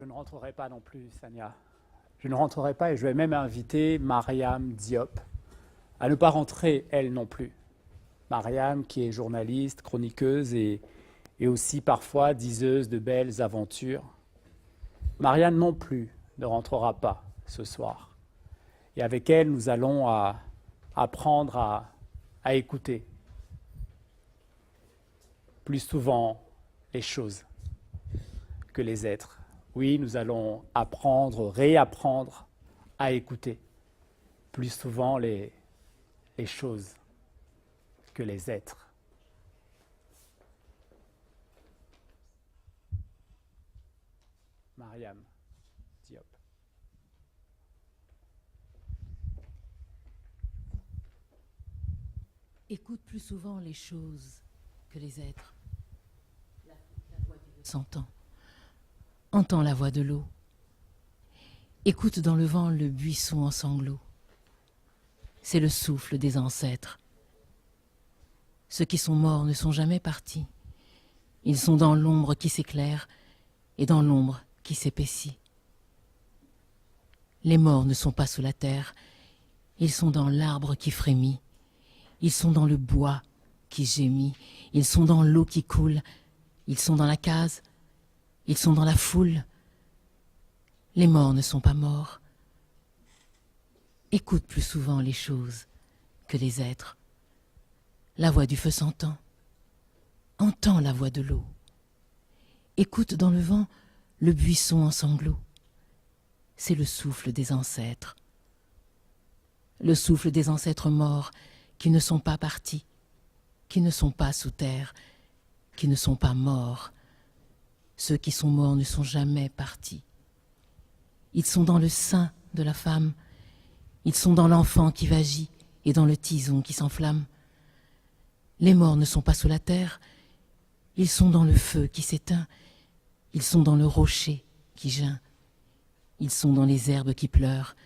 Je ne rentrerai pas non plus, Sania. Je ne rentrerai pas et je vais même inviter Mariam Diop à ne pas rentrer, elle non plus. Mariam, qui est journaliste, chroniqueuse et aussi parfois diseuse de belles aventures. Mariam non plus ne rentrera pas ce soir. Et avec elle, nous allons apprendre à écouter plus souvent les choses que les êtres. Oui, nous allons apprendre, réapprendre à écouter plus souvent les choses que les êtres. Mariam Diop. Écoute plus souvent les choses que les êtres. La voix du vent s'entend. Entends la voix de l'eau. Écoute dans le vent le buisson en sanglots. C'est le souffle des ancêtres. Ceux qui sont morts ne sont jamais partis. Ils sont dans l'ombre qui s'éclaire et dans l'ombre qui s'épaissit. Les morts ne sont pas sous la terre. Ils sont dans l'arbre qui frémit. Ils sont dans le bois qui gémit. Ils sont dans l'eau qui coule. Ils sont dans la case. Ils sont dans la foule. Les morts ne sont pas morts. Écoute plus souvent les choses que les êtres. La voix du feu s'entend. Entends la voix de l'eau. Écoute dans le vent le buisson en sanglots. C'est le souffle des ancêtres. Le souffle des ancêtres morts qui ne sont pas partis, qui ne sont pas sous terre, qui ne sont pas morts. Ceux qui sont morts ne sont jamais partis. Ils sont dans le sein de la femme. Ils sont dans l'enfant qui vagit et dans le tison qui s'enflamme. Les morts ne sont pas sous la terre. Ils sont dans le feu qui s'éteint. Ils sont dans le rocher qui geint. Ils sont dans les herbes qui pleurent.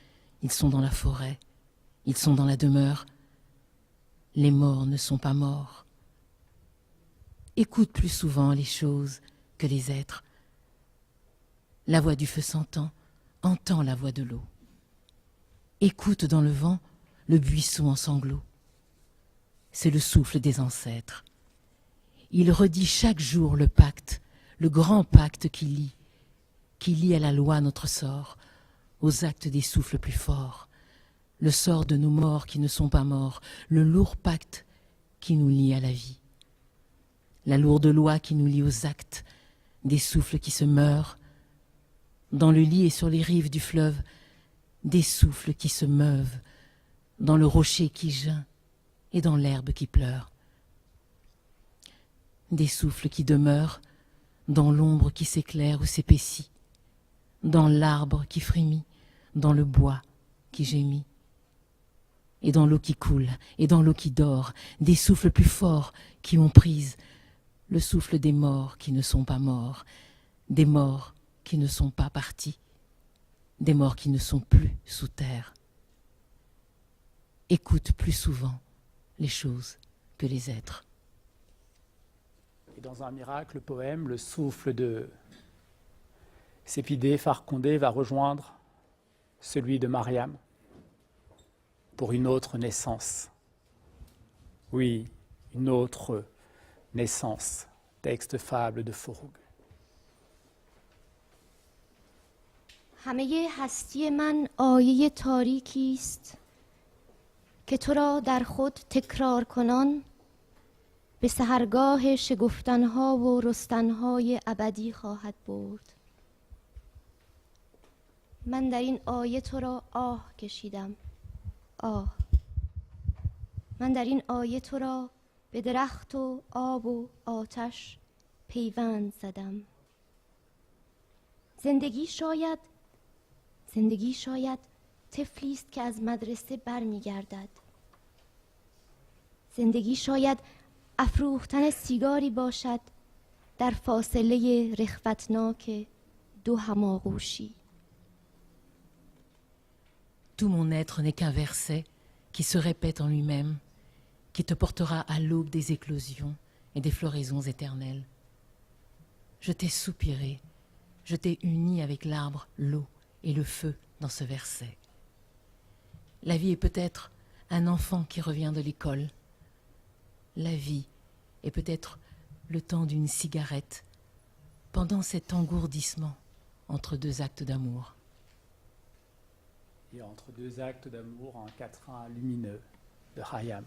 Ils sont dans la forêt. Ils sont dans la demeure. Les morts ne sont pas morts. Écoute plus souvent les choses que les êtres. La voix du feu s'entend, entends la voix de l'eau. Écoute dans le vent le buisson en sanglots. C'est le souffle des ancêtres. Il redit chaque jour le pacte, le grand pacte qui lie à la loi notre sort, aux actes des souffles plus forts, le sort de nos morts qui ne sont pas morts, le lourd pacte qui nous lie à la vie. La lourde loi qui nous lie aux actes, des souffles qui se meurent, dans le lit et sur les rives du fleuve, des souffles qui se meuvent, dans le rocher qui geint et dans l'herbe qui pleure. Des souffles qui demeurent, dans l'ombre qui s'éclaire ou s'épaissit, dans l'arbre qui frémit, dans le bois qui gémit, et dans l'eau qui coule, et dans l'eau qui dort, des souffles plus forts qui ont prise, le souffle des morts qui ne sont pas morts, des morts qui ne sont pas partis, des morts qui ne sont plus sous terre. Écoute plus souvent les choses que les êtres. Et dans un miracle poème, le souffle de Sépidé Farcondé va rejoindre celui de Mariam pour une autre naissance. Oui, une autre naissance. Texte fable de Forough. همه هستی من آیه تاریکی است که تو را در خود تکرار کنان به سحرگاه شگفتنها و رستنهای ابدی خواهد برد. من در این آیه تو را آه کشیدم، آه. من در این آیه تو را به درخت و آب و آتش پیوند زدم. زندگی شاید طفلی است که از مدرسه برمیگردد. زندگی شاید افروختن سیگاری باشد در فاصله رخوتناک دو هماغوشی. Tout mon être n'est qu'un verset qui se répète en lui-même, qui te portera à l'aube des éclosions et des floraisons éternelles. Je t'ai soupiré, je t'ai uni avec l'arbre, l'eau et le feu dans ce verset. La vie est peut-être un enfant qui revient de l'école. La vie est peut-être le temps d'une cigarette pendant cet engourdissement entre deux actes d'amour. Et entre deux actes d'amour, un quatrain lumineux de Khayyam.